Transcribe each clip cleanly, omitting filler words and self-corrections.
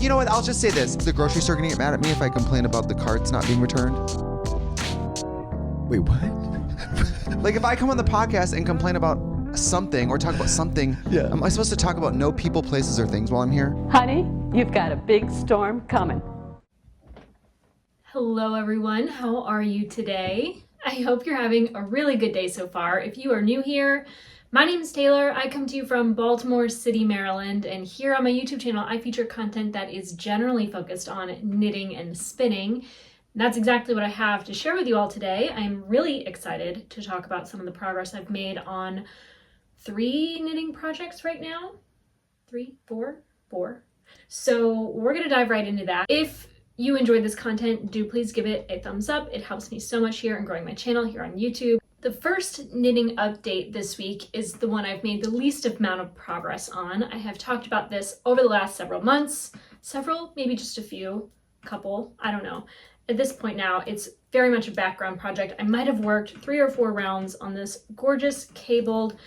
you know what? I'll just say this. The grocery store gonna get mad at me if I complain about the carts not being returned. Wait, what? Like if I come on the podcast and complain about something or talk about something, Yeah. am I supposed to talk about no people, places, or things while I'm here? Honey, you've got a big storm coming. Hello everyone, how are you today? I hope you're having a really good day so far. If you are new here, my name is Taylor. I come to you from Baltimore City, Maryland, and here on my YouTube channel I feature content that is generally focused on knitting and spinning. And that's exactly what I have to share with you all today. I'm really excited to talk about some of the progress I've made on 3 knitting projects right now. 3, 4. So we're gonna dive right into that. If you enjoyed this content, do please give it a thumbs up. It helps me so much here in growing my channel here on YouTube. The first knitting update this week is the one I've made the least amount of progress on. I have talked about this over the last several months. Several, maybe just a few, couple, I don't know. At this point now, it's very much a background project. I might have worked 3 or 4 rounds on this gorgeous cabled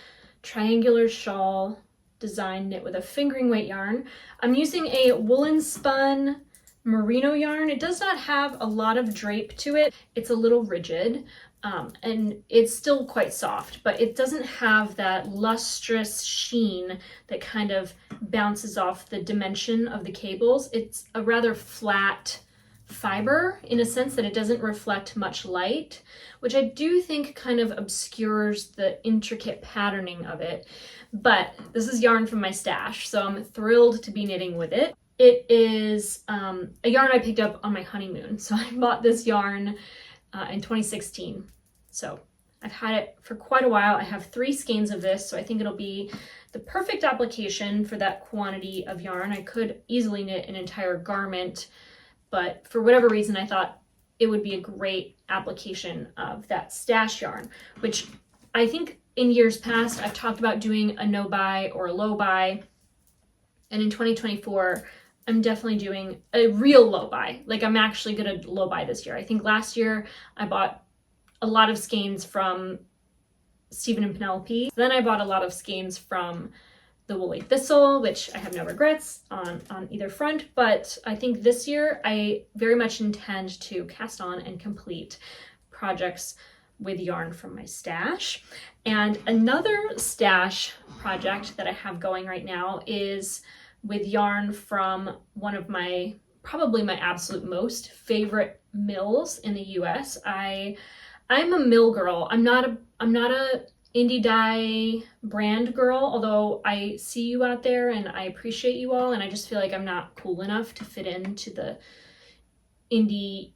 triangular shawl design knit with a fingering weight yarn. I'm using a woolen spun merino yarn. It does not have a lot of drape to it. It's a little rigid and it's still quite soft, but it doesn't have that lustrous sheen that kind of bounces off the dimension of the cables. It's a rather flat fiber in a sense that it doesn't reflect much light, which I do think kind of obscures the intricate patterning of it. But this is yarn from my stash, so I'm thrilled to be knitting with it. It is a yarn I picked up on my honeymoon. So I bought this yarn in 2016. So I've had it for quite a while. I have 3 skeins of this, so I think it'll be the perfect application for that quantity of yarn. I could easily knit an entire garment, but for whatever reason, I thought it would be a great application of that stash yarn, which I think in years past, I've talked about doing a no-buy or a low-buy. And in 2024, I'm definitely doing a real low buy. Like I'm actually gonna low buy this year. I think last year I bought a lot of skeins from Stephen and Penelope. Then I bought a lot of skeins from the Woolly Thistle, which I have no regrets on either front. But I think this year I very much intend to cast on and complete projects with yarn from my stash. And another stash project that I have going right now is with yarn from one of my, probably my absolute most favorite mills in the US. I'm a mill girl. I'm not a indie dye brand girl, although I see you out there and I appreciate you all, and I just feel like I'm not cool enough to fit into the indie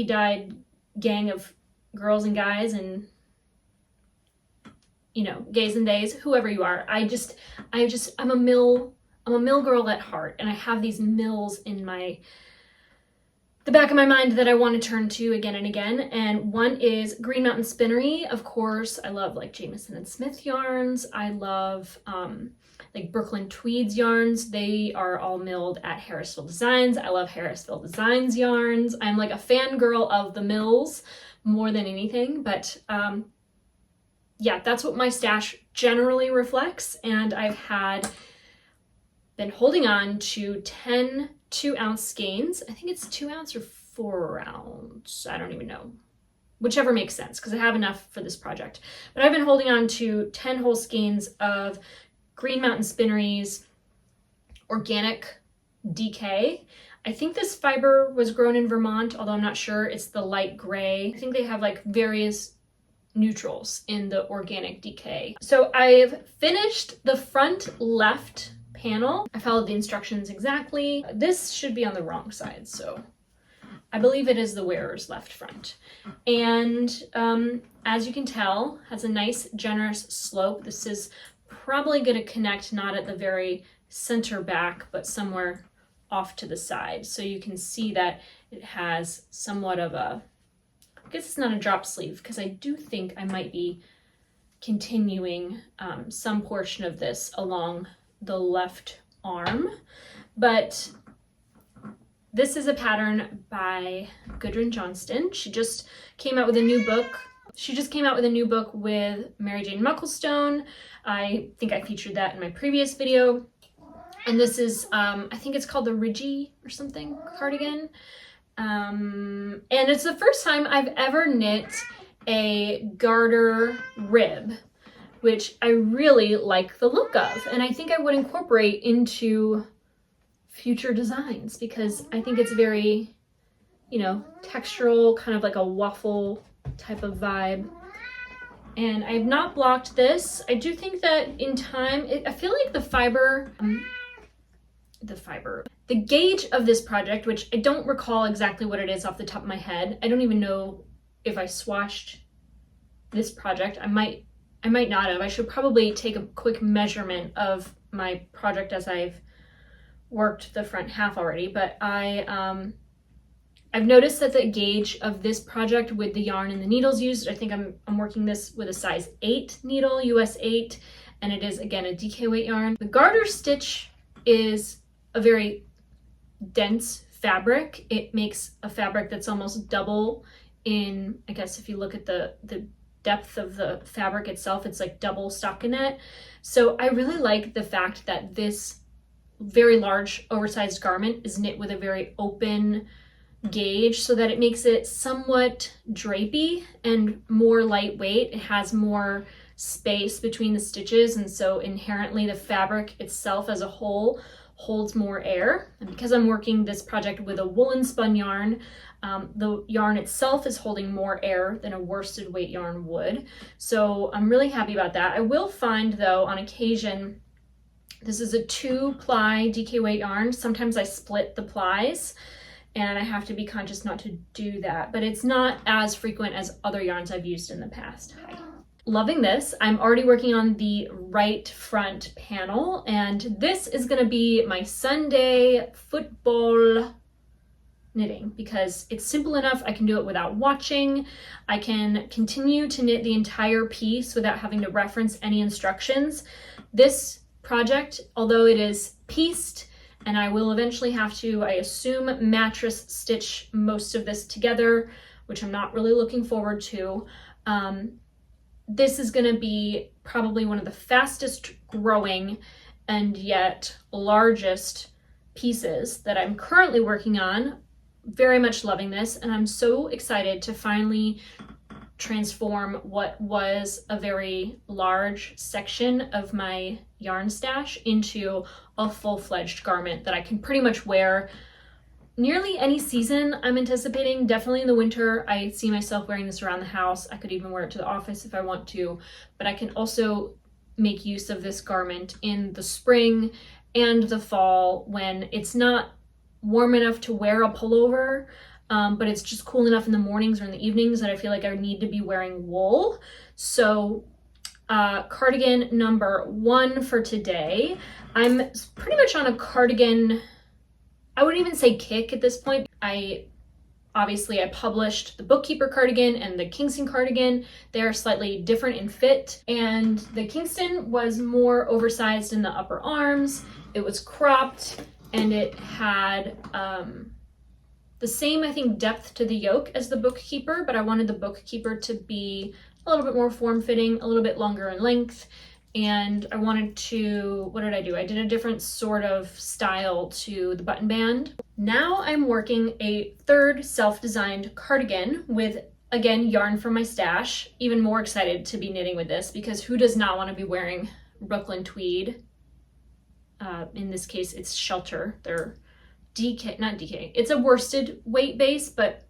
dyed gang of girls and guys and, you know, gays and days, whoever you are. I'm a mill girl at heart, and I have these mills in the back of my mind that I want to turn to again and again. And one is Green Mountain Spinnery. Of course, I love like Jamieson and Smith yarns. I love like Brooklyn Tweeds yarns. They are all milled at Harrisville Designs. I love Harrisville Designs yarns. I'm like a fangirl of the mills more than anything, but yeah, that's what my stash generally reflects. And I've been holding on to 10 2-ounce skeins. I think it's 2 ounce or 4 ounce. I don't even know. Whichever makes sense, because I have enough for this project. But I've been holding on to 10 whole skeins of Green Mountain Spinnery's organic DK. I think this fiber was grown in Vermont, although I'm not sure. It's the light gray. I think they have like various neutrals in the organic DK. So I've finished the front left panel. I followed the instructions exactly. This should be on the wrong side, so I believe it is the wearer's left front. And as you can tell, has a nice generous slope. This is probably going to connect not at the very center back, but somewhere off to the side. So you can see that it has somewhat of a, I guess it's not a drop sleeve, because I do think I might be continuing some portion of this along the left arm, but this is a pattern by Gudrun Johnson. She just came out with a new book with Mary Jane Mucklestone. I think I featured that in my previous video. And this is, I think it's called the Ridgy or something cardigan. And it's the first time I've ever knit a garter rib, which I really like the look of. And I think I would incorporate into future designs because I think it's very, you know, textural, kind of like a waffle type of vibe. And I have not blocked this. I do think that in time, I feel like the gauge of this project, which I don't recall exactly what it is off the top of my head. I don't even know if I swatched this project. I might not have. I should probably take a quick measurement of my project as I've worked the front half already, but I've noticed that the gauge of this project with the yarn and the needles used, I think I'm working this with a size 8 needle, US 8, and it is again a DK weight yarn. The garter stitch is a very dense fabric. It makes a fabric that's almost double in, I guess if you look at the depth of the fabric itself, it's like double stockinette. So I really like the fact that this very large oversized garment is knit with a very open gauge so that it makes it somewhat drapey and more lightweight. It has more space between the stitches, and so inherently the fabric itself as a whole holds more air. And because I'm working this project with a woolen spun yarn, the yarn itself is holding more air than a worsted weight yarn would. So I'm really happy about that. I will find though on occasion, this is a 2-ply DK weight yarn. Sometimes I split the plies and I have to be conscious not to do that, but it's not as frequent as other yarns I've used in the past. Hi. Loving this. I'm already working on the right front panel, and this is gonna be my Sunday football knitting because it's simple enough. I can do it without watching. I can continue to knit the entire piece without having to reference any instructions. This project, although it is pieced, and I will eventually have to, I assume, mattress stitch most of this together, which I'm not really looking forward to. This is gonna be probably one of the fastest growing and yet largest pieces that I'm currently working on. Very much loving this, and I'm so excited to finally transform what was a very large section of my yarn stash into a full-fledged garment that I can pretty much wear nearly any season. I'm anticipating definitely in the winter. I see myself wearing this around the house. I could even wear it to the office if I want to, but I can also make use of this garment in the spring and the fall when it's not warm enough to wear a pullover, but it's just cool enough in the mornings or in the evenings that I feel like I need to be wearing wool. So cardigan number 1 for today. I'm pretty much on a cardigan, I wouldn't even say kick at this point. I published the Bookkeeper cardigan and the Kingston cardigan. They are slightly different in fit, and the Kingston was more oversized in the upper arms. It was cropped, and it had the same, I think, depth to the yoke as the Bookkeeper, but I wanted the Bookkeeper to be a little bit more form-fitting, a little bit longer in length, and I wanted to, what did I do? I did a different sort of style to the button band. Now I'm working a third self-designed cardigan with, again, yarn from my stash. Even more excited to be knitting with this because who does not want to be wearing Brooklyn tweed? In this case, it's Shelter. They're not DK. It's a worsted weight base, but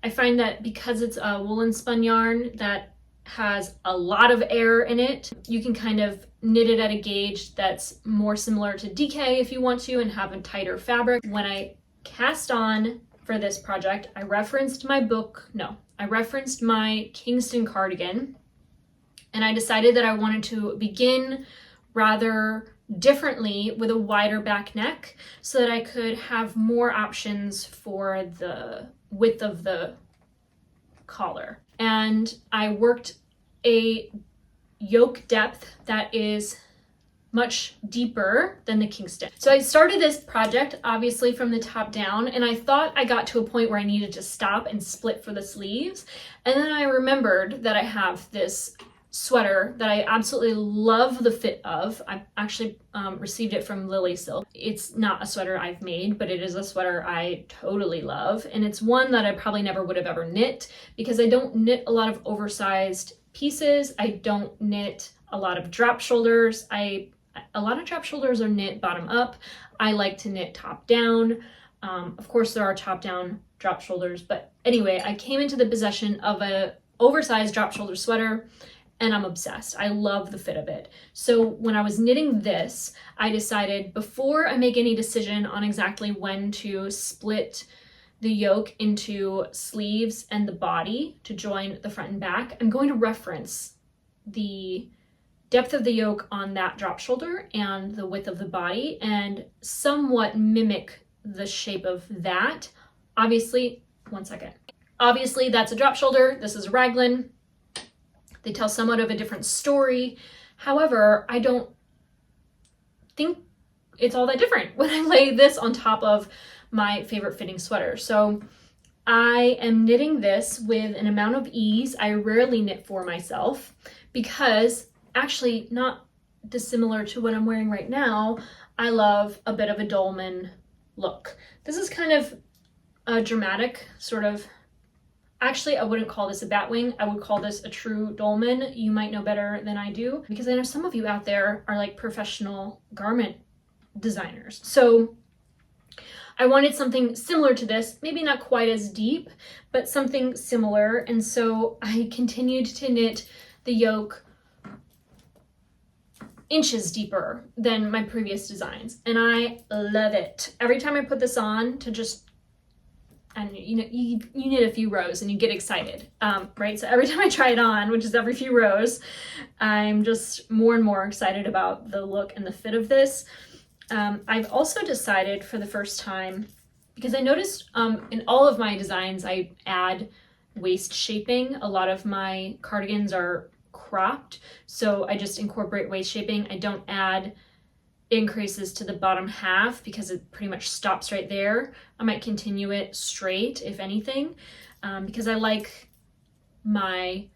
I find that because it's a woolen spun yarn that has a lot of air in it, you can kind of knit it at a gauge that's more similar to DK if you want to and have a tighter fabric. When I cast on for this project, I referenced my Kingston cardigan, and I decided that I wanted to begin rather differently with a wider back neck so that I could have more options for the width of the collar. And I worked a yoke depth that is much deeper than the Kingston. So I started this project obviously from the top down, and I thought I got to a point where I needed to stop and split for the sleeves. And then I remembered that I have this sweater that I absolutely love the fit of. I actually received it from Lily Silk. It's not a sweater I've made, but it is a sweater I totally love. And it's one that I probably never would have ever knit because I don't knit a lot of oversized pieces. I don't knit a lot of drop shoulders. A lot of drop shoulders are knit bottom up. I like to knit top down. Of course, there are top down drop shoulders, but anyway, I came into the possession of a oversized drop shoulder sweater and I'm obsessed. I love the fit of it. So when I was knitting this, I decided before I make any decision on exactly when to split the yoke into sleeves and the body to join the front and back, I'm going to reference the depth of the yoke on that drop shoulder and the width of the body and somewhat mimic the shape of that. Obviously, one second. Obviously, that's a drop shoulder. This is a raglan. They tell somewhat of a different story. However, I don't think it's all that different when I lay this on top of my favorite fitting sweater. So I am knitting this with an amount of ease. I rarely knit for myself because actually not dissimilar to what I'm wearing right now, I love a bit of a dolman look. This is kind of a dramatic sort of, actually I wouldn't call this a batwing, I would call this a true dolman. You might know better than I do because I know some of you out there are like professional garment designers. So I wanted something similar to this, maybe not quite as deep, but something similar. And so I continued to knit the yoke inches deeper than my previous designs. And I love it. Every time I put this on to just, and you know, you knit a few rows and you get excited, right? So every time I try it on, which is every few rows, I'm just more and more excited about the look and the fit of this. I've also decided for the first time, because I noticed in all of my designs, I add waist shaping. A lot of my cardigans are cropped, so I just incorporate waist shaping. I don't add increases to the bottom half because it pretty much stops right there. I might continue it straight, if anything, because I like my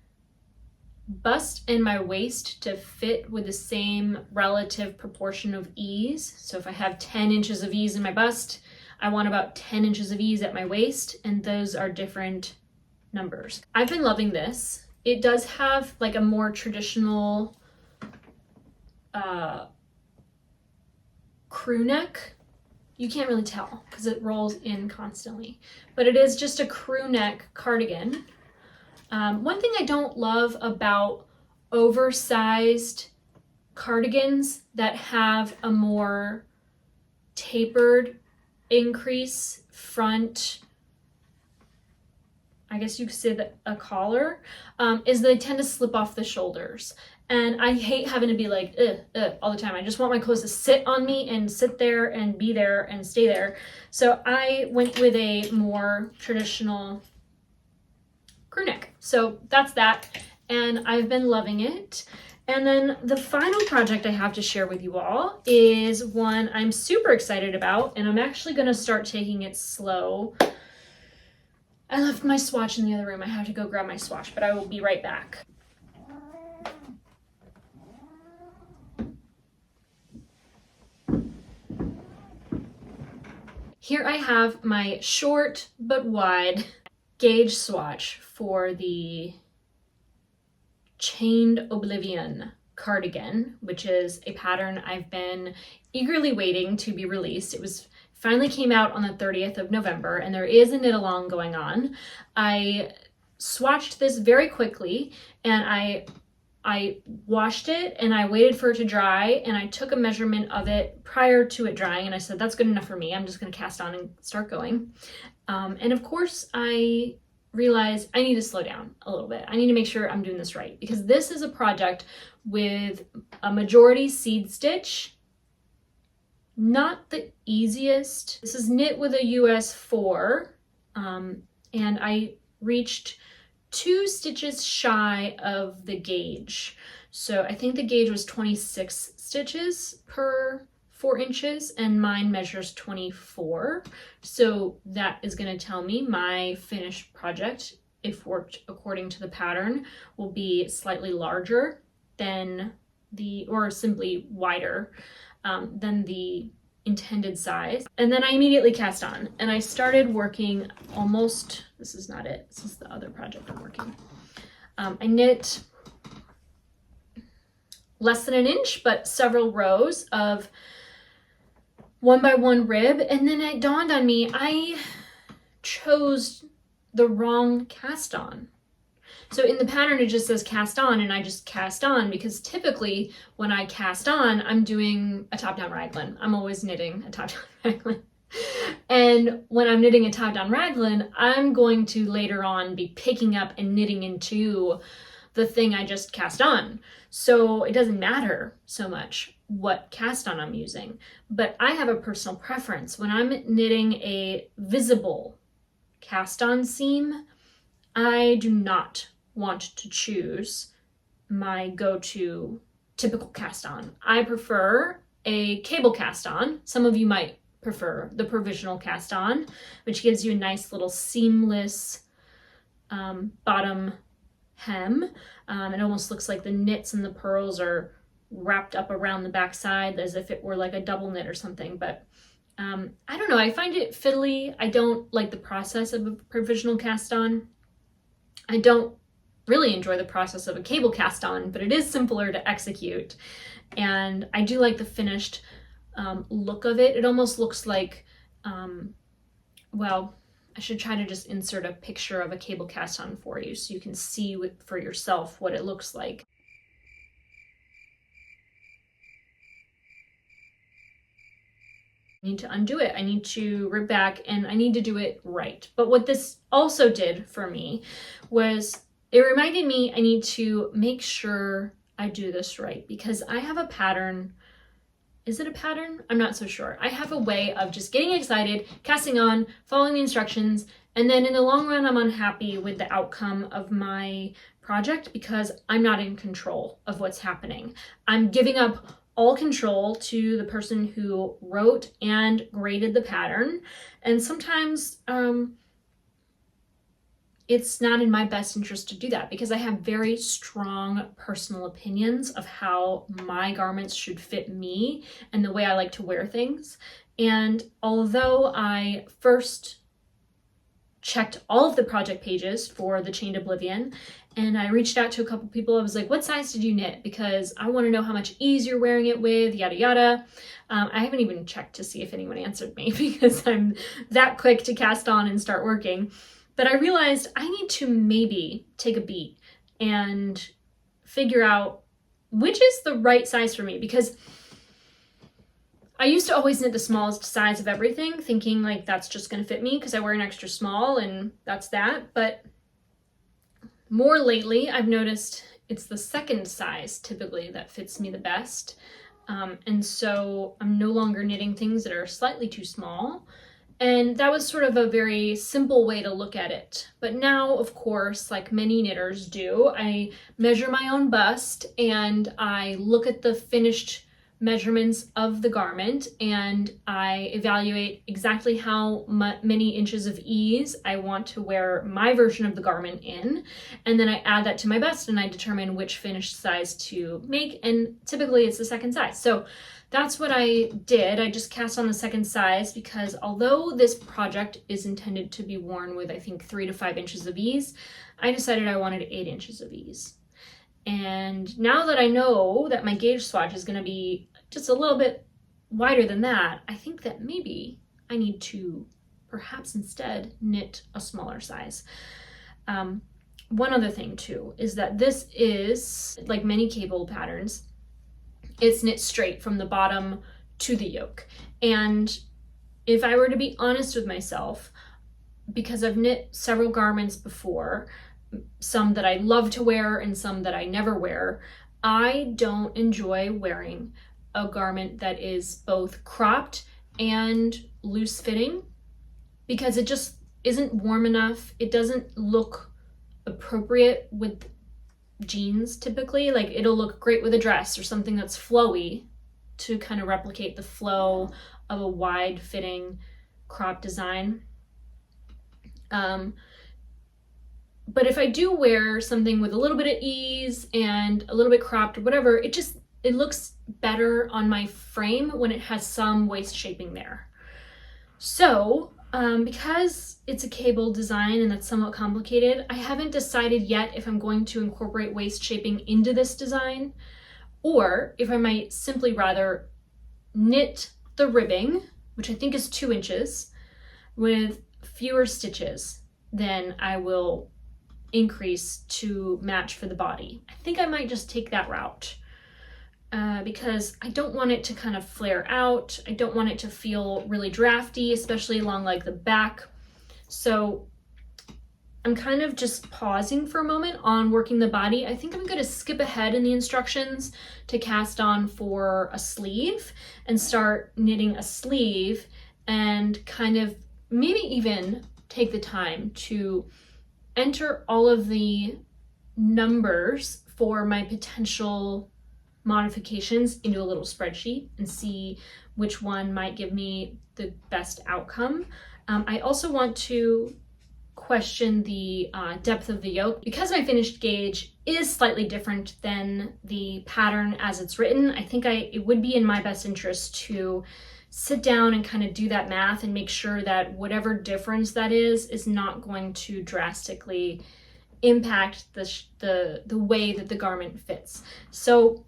bust and my waist to fit with the same relative proportion of ease. So if I have 10 inches of ease in my bust, I want about 10 inches of ease at my waist, and those are different numbers. I've been loving this. It does have like a more traditional crew neck. You can't really tell because it rolls in constantly, but it is just a crew neck cardigan. One thing I don't love about oversized cardigans that have a more tapered increase front, I guess you could say that a collar, is they tend to slip off the shoulders. And I hate having to be like, all the time. I just want my clothes to sit on me and sit there and be there and stay there. So I went with a more traditional crew neck. So that's that. And I've been loving it. And then the final project I have to share with you all is one I'm super excited about. And I'm actually going to start taking it slow. I left my swatch in the other room. I have to go grab my swatch, but I will be right back. Here I have my short but wide gauge swatch for the Chained Oblivion cardigan, which is a pattern I've been eagerly waiting to be released. It was finally came out on the 30th of November, and there is a knit along going on. I swatched this very quickly, and I washed it and I waited for it to dry, and I took a measurement of it prior to it drying, and I said, that's good enough for me. I'm just going to cast on and start going. And of course, I realized I need to slow down a little bit. I need to make sure I'm doing this right, because this is a project with a majority seed stitch. Not the easiest. This is knit with a US 4, and I reached 2 stitches shy of the gauge. So I think the gauge was 26 stitches per 4 inches, and mine measures 24. So that is going to tell me my finished project if worked according to the pattern, will be slightly larger than or simply wider than the intended size. And then I immediately cast on, and I started working almost, this is not it, this is the other project I'm working. I knit less than an inch, but several rows of 1 by 1 rib, and then it dawned on me I chose the wrong cast on. So in the pattern it just says cast on, and I just cast on because typically when I cast on, I'm doing a top-down raglan. I'm always knitting a top-down raglan. And when I'm knitting a top-down raglan, I'm going to later on be picking up and knitting into the thing I just cast on. So it doesn't matter so much what cast on I'm using, but I have a personal preference. When I'm knitting a visible cast on seam, I do not want to choose my go-to typical cast on. I prefer a cable cast on. Some of you might prefer the provisional cast on, which gives you a nice little seamless bottom hem. It almost looks like the knits and the purls are wrapped up around the back side as if it were like a double knit or something, but I don't know, I find it fiddly. I don't like the process of a provisional cast on. I don't really enjoy the process of a cable cast on, but it is simpler to execute. And I do like the finished look of it. It almost looks like, well, I should try to just insert a picture of a cable cast on for you so you can see for yourself what it looks like. I need to undo it. I need to rip back, and I need to do it right. But what this also did for me was it reminded me I need to make sure I do this right, because I have a pattern. Is it a pattern? I'm not so sure. I have a way of just getting excited, casting on, following the instructions, and then in the long run, I'm unhappy with the outcome of my project because I'm not in control of what's happening. I'm giving up all control to the person who wrote and graded the pattern. And sometimes it's not in my best interest to do that because I have very strong personal opinions of how my garments should fit me and the way I like to wear things. And although I first checked all of the project pages for the Chained Oblivion, and I reached out to a couple people. I was like, what size did you knit? Because I want to know how much ease you're wearing it with, yada yada. I haven't even checked to see if anyone answered me because I'm that quick to cast on and start working. But I realized I need to maybe take a beat and figure out which is the right size for me, because I used to always knit the smallest size of everything, thinking like that's just going to fit me because I wear an extra small and that's that. But more lately, I've noticed it's the second size typically that fits me the best. And so I'm no longer knitting things that are slightly too small. And that was sort of a very simple way to look at it. But now, of course, like many knitters do, I measure my own bust and I look at the finished measurements of the garment and I evaluate exactly how many inches of ease I want to wear my version of the garment in, and then I add that to my bust and I determine which finished size to make, and typically it's the second size. So that's what I did. I just cast on the second size because although this project is intended to be worn with I think 3 to 5 inches of ease, I decided I wanted 8 inches of ease. And now that I know that my gauge swatch is going to be just a little bit wider than that, I think that maybe I need to perhaps instead knit a smaller size. One other thing too is that this is, like many cable patterns, it's knit straight from the bottom to the yoke. And if I were to be honest with myself, because I've knit several garments before, some that I love to wear and some that I never wear, I don't enjoy wearing a garment that is both cropped and loose fitting because it just isn't warm enough. It doesn't look appropriate with jeans typically. Like it'll look great with a dress or something that's flowy to kind of replicate the flow of a wide fitting crop design. But if I do wear something with a little bit of ease and a little bit cropped or whatever, it looks better on my frame when it has some waist shaping there. So because it's a cable design and that's somewhat complicated, I haven't decided yet if I'm going to incorporate waist shaping into this design or if I might simply rather knit the ribbing, which I think is 2 inches, with fewer stitches than I will increase to match for the body. I think I might just take that route because I don't want it to kind of flare out. I don't want it to feel really drafty, especially along like the back. So I'm kind of just pausing for a moment on working the body. I think I'm going to skip ahead in the instructions to cast on for a sleeve and start knitting a sleeve and kind of maybe even take the time to enter all of the numbers for my potential modifications into a little spreadsheet and see which one might give me the best outcome. I also want to question the depth of the yoke. Because my finished gauge is slightly different than the pattern as it's written, I think it would be in my best interest to sit down and kind of do that math and make sure that whatever difference that is not going to drastically impact the way that the garment fits. So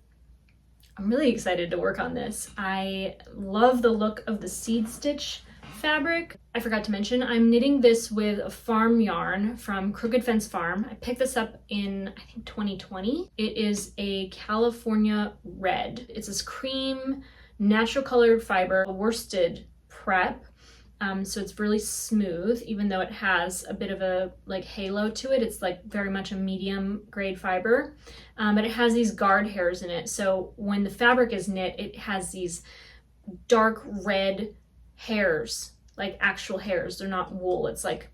I'm really excited to work on this. I love the look of the seed stitch fabric. I forgot to mention, I'm knitting this with a farm yarn from Crooked Fence Farm. I picked this up in, I think, 2020. It is a California red. It's this cream, natural colored fiber, a worsted prep. So it's really smooth, even though it has a bit of a like halo to it. It's like very much a medium grade fiber, but it has these guard hairs in it. So when the fabric is knit, it has these dark red hairs, like actual hairs. They're not wool. It's like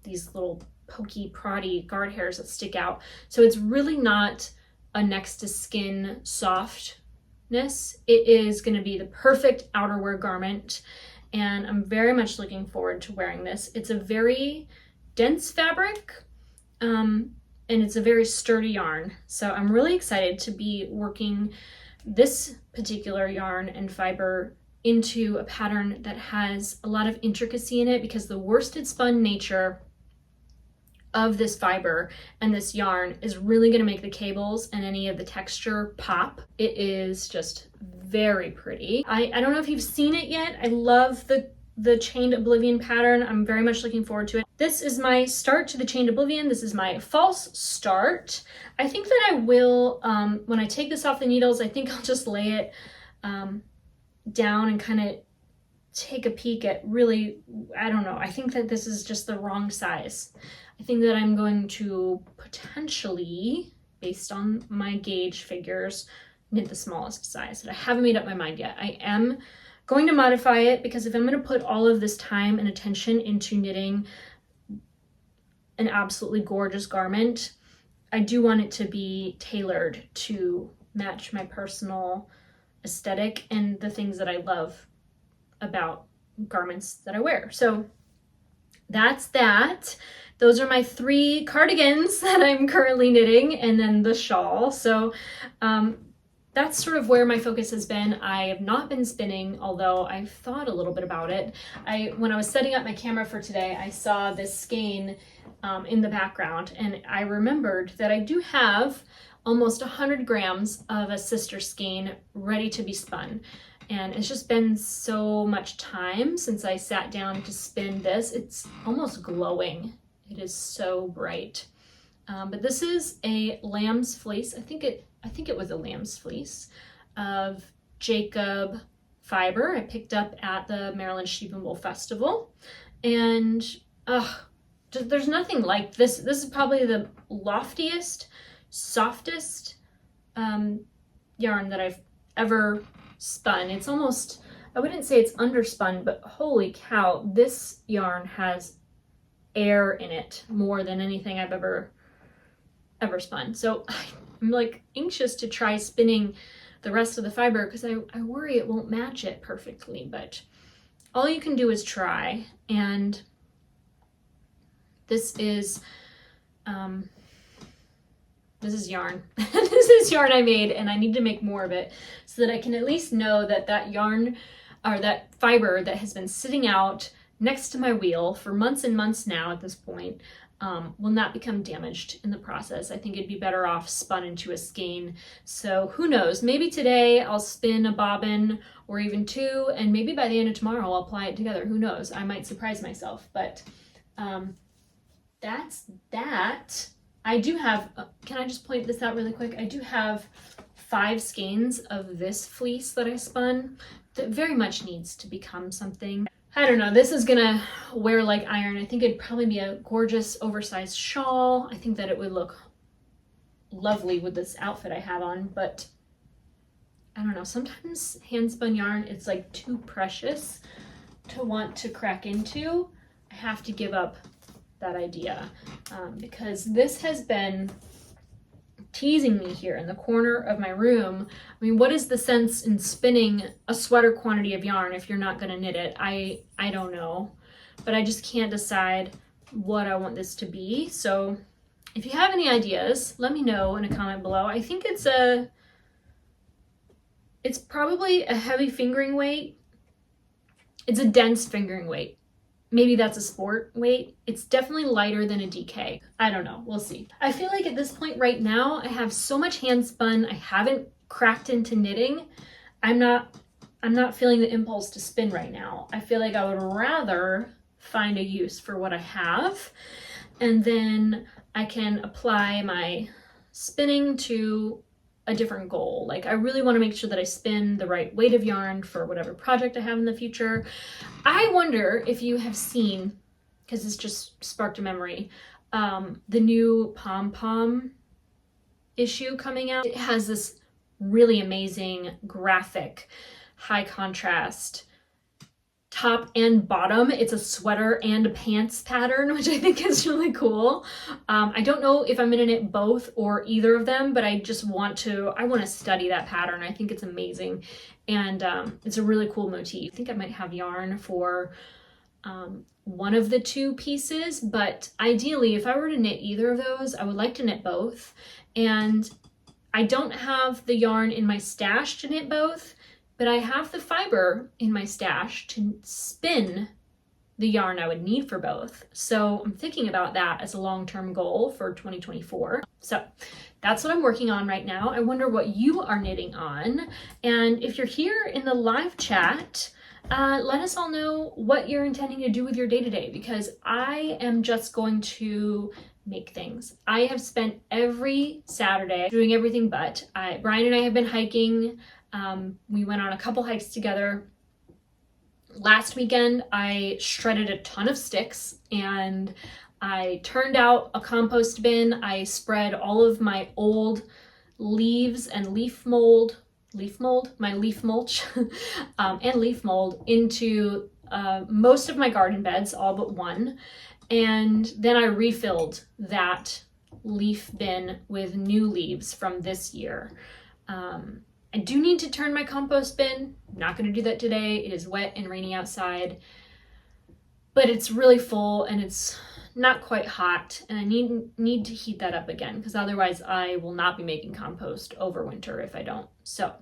these little pokey, proddy guard hairs that stick out. So it's really not a next to skin softness. It is going to be the perfect outerwear garment. And I'm very much looking forward to wearing this. It's a very dense fabric, and it's a very sturdy yarn. So I'm really excited to be working this particular yarn and fiber into a pattern that has a lot of intricacy in it, because the worsted spun nature of this fiber and this yarn is really going to make the cables and any of the texture pop. It is just very pretty. I don't know if you've seen it yet. I love the Chained Oblivion pattern. I'm very much looking forward to it. This is my start to the Chained Oblivion. This is my false start. I think that I will, when I take this off the needles, I think I'll just lay it down and kind of take a peek at really, I don't know. I think that this is just the wrong size. I think that I'm going to potentially, based on my gauge figures, knit the smallest size. But I haven't made up my mind yet. I am going to modify it, because if I'm going to put all of this time and attention into knitting an absolutely gorgeous garment, I do want it to be tailored to match my personal aesthetic and the things that I love about garments that I wear. So that's that. Those are my 3 cardigans that I'm currently knitting, and then the shawl. So that's sort of where my focus has been. I have not been spinning, although I've thought a little bit about it. When I was setting up my camera for today, I saw this skein in the background, and I remembered that I do have almost 100 grams of a sister skein ready to be spun. And it's just been so much time since I sat down to spin this. It's almost glowing. It is so bright. But this is a lamb's fleece. I think it was a lamb's fleece of Jacob fiber I picked up at the Maryland Sheep and Wool Festival. And there's nothing like this. This is probably the loftiest, softest yarn that I've ever spun. It's almost, I wouldn't say it's underspun, but holy cow, this yarn has air in it more than anything I've ever spun. So I'm like anxious to try spinning the rest of the fiber, because I worry it won't match it perfectly, but all you can do is try. And this is This is yarn. This is yarn I made, and I need to make more of it so that I can at least know that that yarn or that fiber that has been sitting out next to my wheel for months and months now at this point will not become damaged in the process. I think it'd be better off spun into a skein. So who knows, maybe today I'll spin a bobbin or even two, and maybe by the end of tomorrow I'll apply it together. Who knows, I might surprise myself, but that's that. I do have, can I just point this out really quick? I do have 5 skeins of this fleece that I spun that very much needs to become something. I don't know, this is gonna wear like iron. I think it'd probably be a gorgeous oversized shawl. I think that it would look lovely with this outfit I have on, but I don't know, sometimes hand spun yarn, it's like too precious to want to crack into. I have to give up that idea because this has been teasing me here in the corner of my room. I mean, what is the sense in spinning a sweater quantity of yarn if you're not going to knit it? I don't know, but I just can't decide what I want this to be. So if you have any ideas, let me know in a comment below. I think it's probably a heavy fingering weight. It's a dense fingering weight. Maybe that's a sport weight. It's definitely lighter than a DK. I don't know, we'll see. I feel like at this point right now, I have so much hand spun, I haven't cracked into knitting. I'm not feeling the impulse to spin right now. I feel like I would rather find a use for what I have, and then I can apply my spinning to a different goal. Like I really want to make sure that I spin the right weight of yarn for whatever project I have in the future. I wonder if you have seen, because this just sparked a memory, the new Pom Pom issue coming out. It has this really amazing graphic, high contrast top and bottom. It's a sweater and a pants pattern, which I think is really cool. I don't know if I'm gonna knit both or either of them, but I just want to study that pattern. I think it's amazing. And it's a really cool motif. I think I might have yarn for one of the 2 pieces, but ideally if I were to knit either of those, I would like to knit both. And I don't have the yarn in my stash to knit both, but I have the fiber in my stash to spin the yarn I would need for both. So I'm thinking about that as a long-term goal for 2024. So that's what I'm working on right now. I wonder what you are knitting on. And if you're here in the live chat, let us all know what you're intending to do with your day-to-day, because I am just going to make things. I have spent every Saturday doing everything but. Brian and I have been hiking. We went on a couple hikes together. Last weekend, I shredded a ton of sticks and I turned out a compost bin. I spread all of my old leaves and my leaf mulch and leaf mold into most of my garden beds, all but one. And then I refilled that leaf bin with new leaves from this year. I do need to turn my compost bin. I'm not going to do that today. It is wet and rainy outside, but it's really full and it's not quite hot, and I need to heat that up again, because otherwise I will not be making compost over winter if I don't. So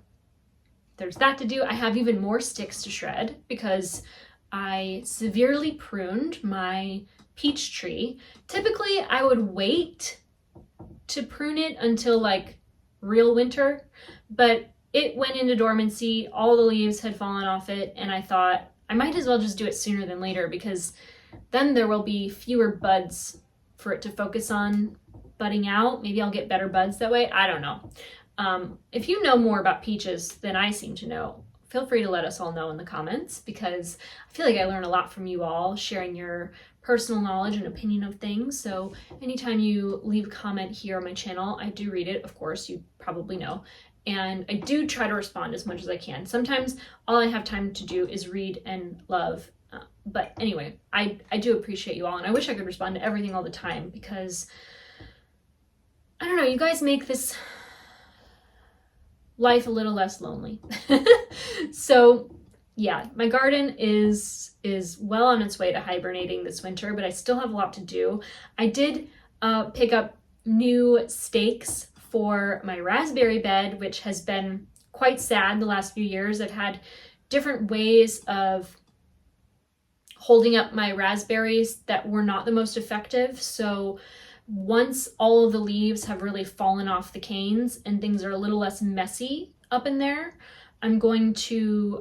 there's that to do. I have even more sticks to shred because I severely pruned my peach tree. Typically I would wait to prune it until like real winter, but it went into dormancy. All the leaves had fallen off it, and I thought I might as well just do it sooner than later, because then there will be fewer buds for it to focus on budding out. Maybe I'll get better buds that way. I don't know. If you know more about peaches than I seem to know, feel free to let us all know in the comments, because I feel like I learn a lot from you all, sharing your personal knowledge and opinion of things. So anytime you leave a comment here on my channel, I do read it, of course, you probably know. And I do try to respond as much as I can. Sometimes all I have time to do is read and love. But anyway, I do appreciate you all, and I wish I could respond to everything all the time, because I don't know, you guys make this life a little less lonely. So yeah, my garden is well on its way to hibernating this winter, but I still have a lot to do. I did pick up new stakes for my raspberry bed, which has been quite sad the last few years. I've had different ways of holding up my raspberries that were not the most effective. So once all of the leaves have really fallen off the canes and things are a little less messy up in there, I'm going to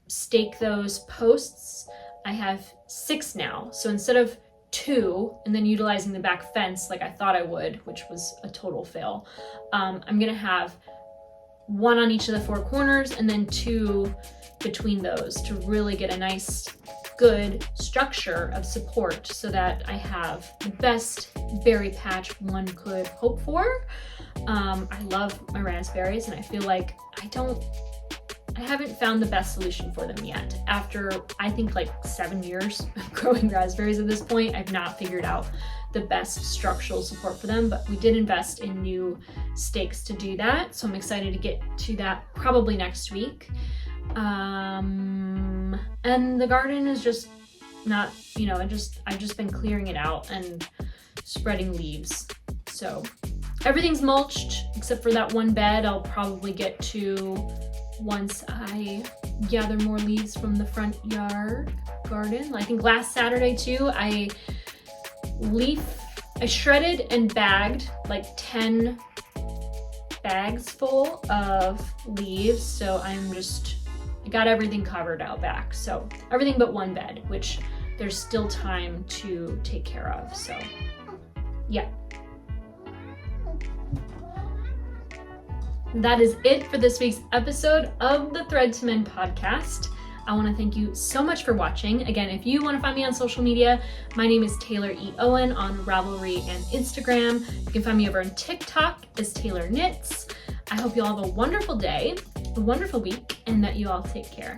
stake those posts. I have 6 now. So instead of 2 and then utilizing the back fence like I thought I would, which was a total fail, I'm gonna have 1 on each of the 4 corners and then 2 between those to really get a nice, good structure of support so that I have the best berry patch one could hope for. I love my raspberries and I feel like I haven't found the best solution for them yet. After I think like 7 years of growing raspberries at this point, I've not figured out the best structural support for them, but we did invest in new stakes to do that. So I'm excited to get to that probably next week. And the garden is just not, I've just been clearing it out and spreading leaves. So everything's mulched except for that one bed I'll probably get to once I gather more leaves from the front yard garden. I think last Saturday too, I shredded and bagged like 10 bags full of leaves. So I got everything covered out back. So everything but one bed, which there's still time to take care of. So yeah. That is it for this week's episode of the Thread to Mend podcast. I want to thank you so much for watching. Again, if you want to find me on social media, my name is Taylor E. Owen on Ravelry and Instagram. You can find me over on TikTok as Taylor Knits. I hope you all have a wonderful day, a wonderful week, and that you all take care.